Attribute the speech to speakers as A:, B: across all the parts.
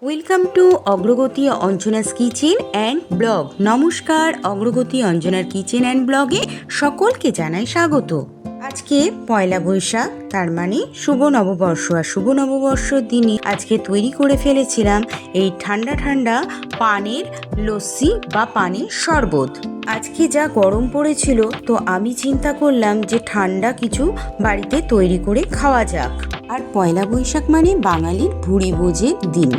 A: Welcome to অগ্রগতি Anjana's kitchen and blog. নমস্কার, অগ্রগতি অঞ্জনার কিচেন অ্যান্ড ব্লগে সকলকে জানাই স্বাগত। আজকে পয়লা বৈশাখ, তার মানে শুভ নববর্ষ। আর শুভ নববর্ষর দিনে আজকে তৈরি করে ফেলেছিলাম এই ঠান্ডা ঠান্ডা পানের লস্যি বা পানের শরবত। আজকে যা গরম পড়েছিল, তো আমি চিন্তা করলাম যে ঠান্ডা কিছু বাড়িতে তৈরি করে খাওয়া যাক। আর পয়লা বৈশাখ মানে বাঙালির ভুঁড়ি ভোজের দিন।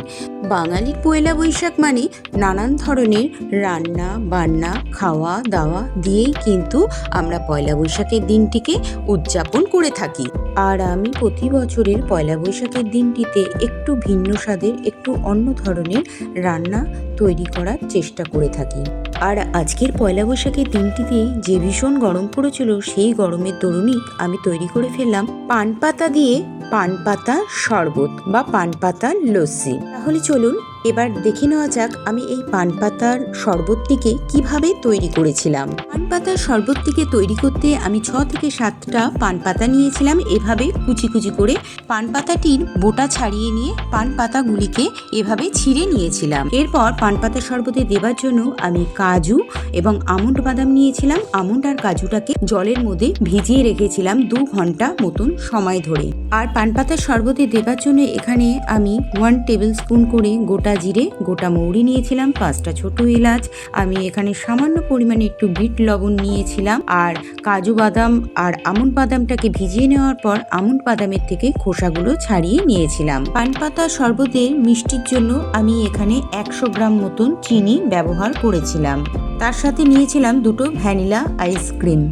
A: বাঙালির পয়লা বৈশাখ মানে নানান ধরনের রান্না বান্না খাওয়া দাওয়া দিয়েই কিন্তু আমরা পয়লা বৈশাখের দিনটিকে উদযাপন করে থাকি। আর আমি প্রতি বছরের পয়লা বৈশাখের দিনটিতে একটু ভিন্ন স্বাদের, একটু অন্য ধরনের রান্না তৈরি করার চেষ্টা করে থাকি। আর আজকের পয়লা বৈশাখের দিনটিতে যে ভীষণ গরম পড়েছিল, সেই গরমের দরুনই আমি তৈরি করে ফেললাম পান পাতা দিয়ে পান পাতা শরবত বা পান পাতার লস্যি। তাহলে চলুন এবার দেখে নেওয়া যাক আমি এই পান পাতার শরবতটিকে কিভাবে তৈরি করেছিলাম। পান পাতার শরবতটিকে তৈরি করতে আমি 6 থেকে 7টা পান পাতা নিয়েছিলাম। এভাবে কুচি কুচি করে পান পাতাটির বোটা ছাড়িয়ে নিয়ে পান পাতাগুলিকে এভাবে ছিঁড়ে নিয়েছিলাম। এরপর পান পাতা শরবতে দেবার জন্য আমি কাজু এবং আমন্ড বাদাম নিয়েছিলাম। আমন্ড আর কাজুটাকে জলের মধ্যে ভিজিয়ে রেখেছিলাম 2 ঘন্টা মতন সময় ধরে। আর পান পাতার শরবতে দেবার জন্য এখানে আমি 1 টেবিল স্পুন করে গোটা জিরে, গোটা মৌরি নিয়েছিলাম, 5টা ছোট এলাচ। আমি এখানে সামান্য পরিমাণে একটু বিট লবণ নিয়েছিলাম। আর কাজু বাদাম আর আমন্ড বাদামটাকে ভিজিয়ে নেওয়ার পর আমন্ড বাদামের থেকে খোসাগুলো ছাড়িয়ে নিয়েছিলাম। পান পাতা শরবতের মিষ্টির জন্য আমি এখানে 100 গ্রাম মতন চিনি ব্যবহার করেছিলাম। তার সাথে নিয়েছিলাম 2টো ভ্যানিলা আইসক্রিম।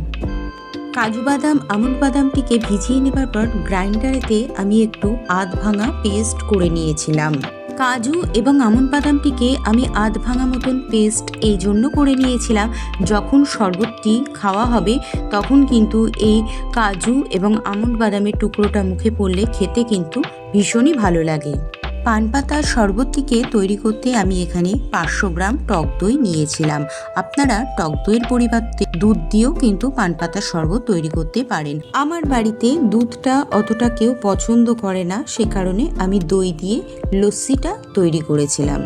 A: কাজু বাদাম আমন্ড বাদামটিকে ভিজিয়ে নেবার পর গ্রাইন্ডারেতে আমি একটু আধ ভাঙা পেস্ট করে নিয়েছিলাম। কাজু এবং আমন্ড বাদামটিকে আমি আধ ভাঙা মতন পেস্ট এই জন্য করে নিয়েছিলাম, যখন শরবতটি খাওয়া হবে তখন কিন্তু এই কাজু এবং আমন্ড বাদামের টুকরোটা মুখে পড়লে খেতে কিন্তু ভীষণই ভালো লাগে। পান পাতার শরবতটিকে তৈরি করতে আমি এখানে 500 গ্রাম টক দই নিয়েছিলাম। আপনারা টক দইয়ের পরিবর্তে দুধ দিয়েও কিন্তু পান পাতার শরবত তৈরি করতে পারেন। আমার বাড়িতে দুধটা অতটা কেউ পছন্দ করে না, সে কারণে আমি দই দিয়ে লস্যিটা তৈরি করেছিলাম।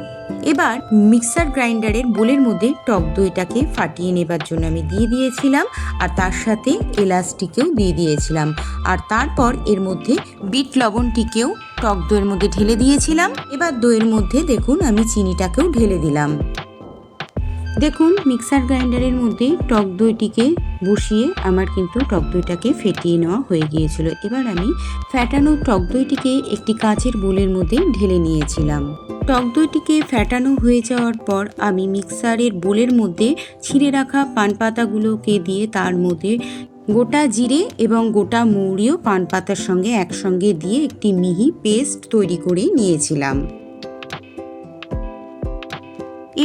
A: এবার মিক্সার গ্রাইন্ডারের বোলের মধ্যে টক দইটাকে ফাটিয়ে নেবার জন্য আমি দিয়ে দিয়েছিলাম, আর তার সাথে এলাচটিকেও দিয়ে দিয়েছিলাম। আর তারপর এর মধ্যে বিট লবণটিকেও টক দইয়ের মধ্যে ঢেলে দিয়েছিলাম। এবার দইয়ের মধ্যে দেখুন আমি চিনিটাকেও ঢেলে দিলাম। দেখুন মিক্সার গ্রাইন্ডারের মধ্যে টক দইটিকে বসিয়ে আমার কিন্তু টক দইটাকে ফেটিয়ে নেওয়া হয়ে গিয়েছিল। এবার আমি ফ্যাটানো টক দইটিকে একটি কাঁচের বোলের মধ্যে ঢেলে নিয়েছিলাম। টক দইটিকে ফ্যাটানো হয়ে যাওয়ার পর আমি মিক্সারের বোলের মধ্যে ছিঁড়ে রাখা পান পাতাগুলোকে দিয়ে তার মধ্যে গোটা জিরে এবং গোটা মৌরিও পান পাতার সঙ্গে একসঙ্গে দিয়ে একটি মিহি পেস্ট তৈরি করে নিয়েছিলাম।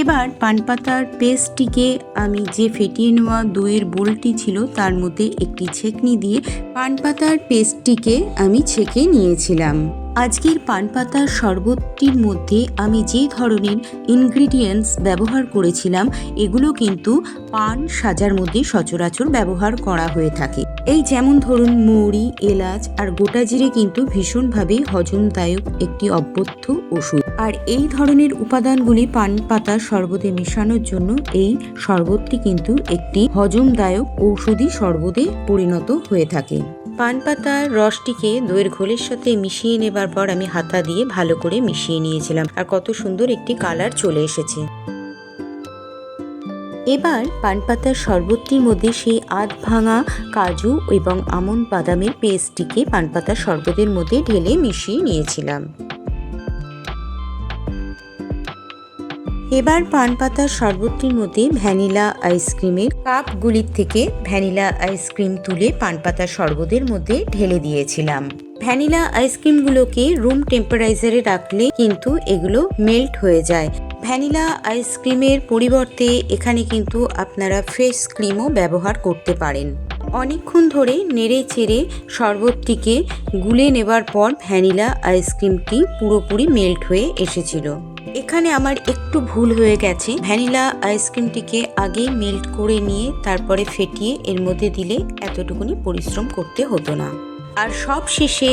A: এবার পান পাতার পেস্টটিকে আমি যে ফেটিয়ে নেওয়া দইয়ের বোলটি ছিল তার মধ্যে একটি ছেঁকনি দিয়ে পান পাতার পেস্টটিকে আমি ছেঁকে নিয়েছিলাম। আজকের পান পাতার শরবতটির মধ্যে আমি যে ধরনের ইনগ্রিডিয়েন্টস ব্যবহার করেছিলাম এগুলো কিন্তু পান সাজার মধ্যে সচরাচর ব্যবহার করা হয়ে থাকে। এই যেমন ধরুন মৌরি, এলাচ আর গোটা জিরে কিন্তু ভীষণভাবে হজমদায়ক একটি অব্যর্থ ওষুধ। আর এই ধরনের উপাদানগুলি পান পাতার শরবতে মেশানোর জন্য এই শরবতটি কিন্তু একটি হজমদায়ক ঔষধি শরবতে পরিণত হয়ে থাকে। পান পাতার রসটিকে দইয়ের ঘোলের সাথে মিশিয়ে নেবার পর আমি হাতা দিয়ে ভালো করে মিশিয়ে নিয়েছিলাম, আর কত সুন্দর একটি কালার চলে এসেছে। এবার পান পাতার শরবতটির মধ্যে সেই আধ ভাঙা কাজু এবং আমন্ড বাদামের পেস্টটিকে পান পাতার শরবতের মধ্যে ঢেলে মিশিয়ে নিয়েছিলাম। এবার পান পাতার শরবতটির মধ্যে ভ্যানিলা আইসক্রিমের কাপগুলির থেকে ভ্যানিলা আইসক্রিম তুলে পান পাতার শরবতের মধ্যে ঢেলে দিয়েছিলাম। ভ্যানিলা আইসক্রিমগুলোকে রুম টেম্পারেচারে রাখলে কিন্তু এগুলো মেল্ট হয়ে যায়। ভ্যানিলা আইসক্রিমের পরিবর্তে এখানে কিন্তু আপনারা ফ্রেশ ক্রিমও ব্যবহার করতে পারেন। অনেকক্ষণ ধরে নেড়ে চেড়ে শরবতটিকে গুলে নেবার পর ভ্যানিলা আইসক্রিমটি পুরোপুরি মেল্ট হয়ে এসেছিল। এখানে আমার একটু ভুল হয়ে গেছে, ভ্যানিলা আইসক্রিমটিকে আগে মেল্ট করে নিয়ে তারপরে ফেটিয়ে এর মধ্যে দিলে এতটুকুনি পরিশ্রম করতে হতো না। আর সব শেষে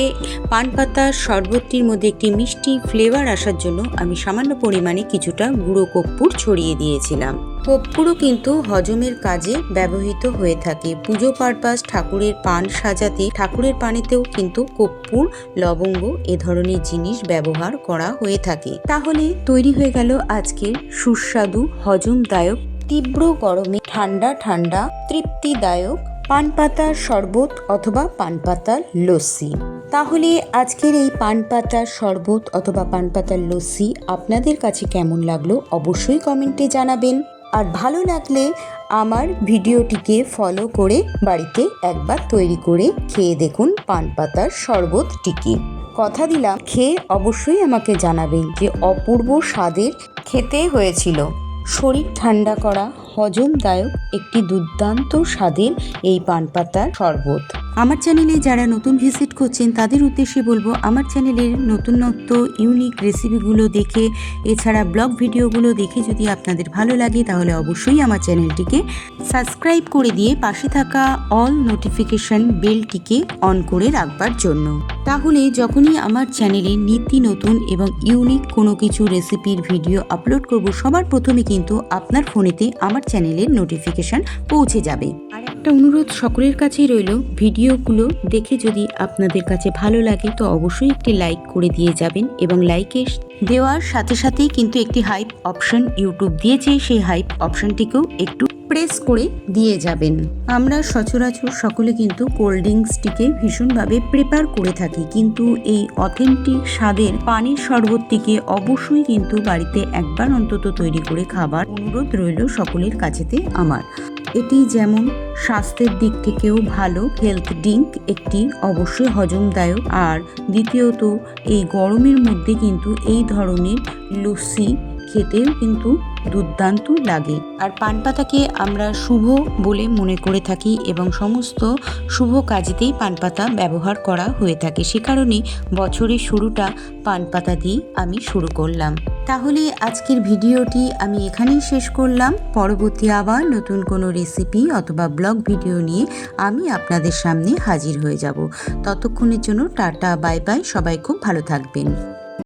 A: পান পাতার শরবতটির মধ্যে একটি মিষ্টি ফ্লেভার আসার জন্য আমি সামান্য পরিমাণে কিছুটা গুঁড়ো কর্পূর ছড়িয়ে দিয়েছিলাম। কর্পূরও কিন্তু হজমের কাজে ব্যবহৃত হয়ে থাকে। পুজো পারপাস, ঠাকুরের পান সাজাতে, ঠাকুরের পানেতেও কিন্তু কর্পূর, লবঙ্গ এ ধরনের জিনিস ব্যবহার করা হয়ে থাকে। তাহলে তৈরি হয়ে গেল আজকের সুস্বাদু, হজমদায়ক, তীব্র গরমে ঠান্ডা ঠান্ডা তৃপ্তিদায়ক পান পাতার শরবত অথবা পান পাতার লস্যি। তাহলে আজকের এই পান পাতার শরবত অথবা পান পাতার লস্যি আপনাদের কাছে কেমন লাগলো অবশ্যই কমেন্টে জানাবেন। আর ভালো লাগলে আমার ভিডিওটিকে ফলো করে বাড়িতে একবার তৈরি করে খেয়ে দেখুন পান পাতার শরবতটিকে। কথা দিলাম, খেয়ে অবশ্যই আমাকে জানাবেন যে অপূর্ব স্বাদের খেতে হয়েছিল। শরীর ঠান্ডা করা, হজমদায়ক একটি দুর্দান্ত স্বাদের এই পান পাতার শরবত। আমার চ্যানেলে যারা নতুন ভিজিট করছেন তাদের উদ্দেশ্যে বলবো, আমার চ্যানেলের নতুনত্ব ইউনিক রেসিপিগুলো দেখে, এছাড়া ব্লগ ভিডিওগুলো দেখে যদি আপনাদের ভালো লাগে তাহলে অবশ্যই আমার চ্যানেলটিকে সাবস্ক্রাইব করে দিয়ে পাশে থাকা অল নোটিফিকেশন বেলটিকে অন করে রাখবার জন্য। তাহলে যখনই আমার চ্যানেলে নিত্য নতুন এবং ইউনিক কোনো কিছু রেসিপির ভিডিও আপলোড করব, সবার প্রথমে কিন্তু আপনার ফোনেতে আমার চ্যানেলের নোটিফিকেশন পৌঁছে যাবে। আর একটা অনুরোধ সকলের কাছেই রইল, ভিডিওগুলো দেখে যদি আপনাদের কাছে ভালো লাগে তো অবশ্যই একটি লাইক করে দিয়ে যাবেন, এবং লাইকে দেওয়ার সাথে সাথেই কিন্তু একটি হাইপ অপশন ইউটিউব দিয়েছে, সেই হাইপ অপশনটিকেও একটু প্রেস করে দিয়ে যাবেন। আমরা সচরাচর সকলে কিন্তু কোল্ড ড্রিঙ্কসটিকে ভীষণভাবে প্রিপেয়ার করে থাকি, কিন্তু এই অথেন্টিক স্বাদের পানির শরবতটিকে অবশ্যই কিন্তু বাড়িতে একবার অন্তত তৈরি করে খাবার অনুরোধ রইল সকলের কাছেতে আমার। এটি যেমন স্বাস্থ্যের দিক থেকেও ভালো, হেলথ ড্রিঙ্ক একটি, অবশ্যই হজমদায়ক, আর দ্বিতীয়ত এই গরমের মধ্যে কিন্তু এই ধরনের লস্যি খেতেও কিন্তু দুর্দান্ত লাগে। আর পান পাতাকে আমরা শুভ বলে মনে করে থাকি এবং সমস্ত শুভ কাজেতেই পান পাতা ব্যবহার করা হয়ে থাকে। সে কারণেই বছরের শুরুটা পান পাতা দিয়ে আমি শুরু করলাম। তাহলে আজকের ভিডিওটি আমি এখানেই শেষ করলাম। পরবর্তী আবার নতুন কোনো রেসিপি অথবা ব্লগ ভিডিও নিয়ে আমি আপনাদের সামনে হাজির হয়ে যাব। ততক্ষণের জন্য টাটা, বাই বাই, সবাই খুব ভালো থাকবেন।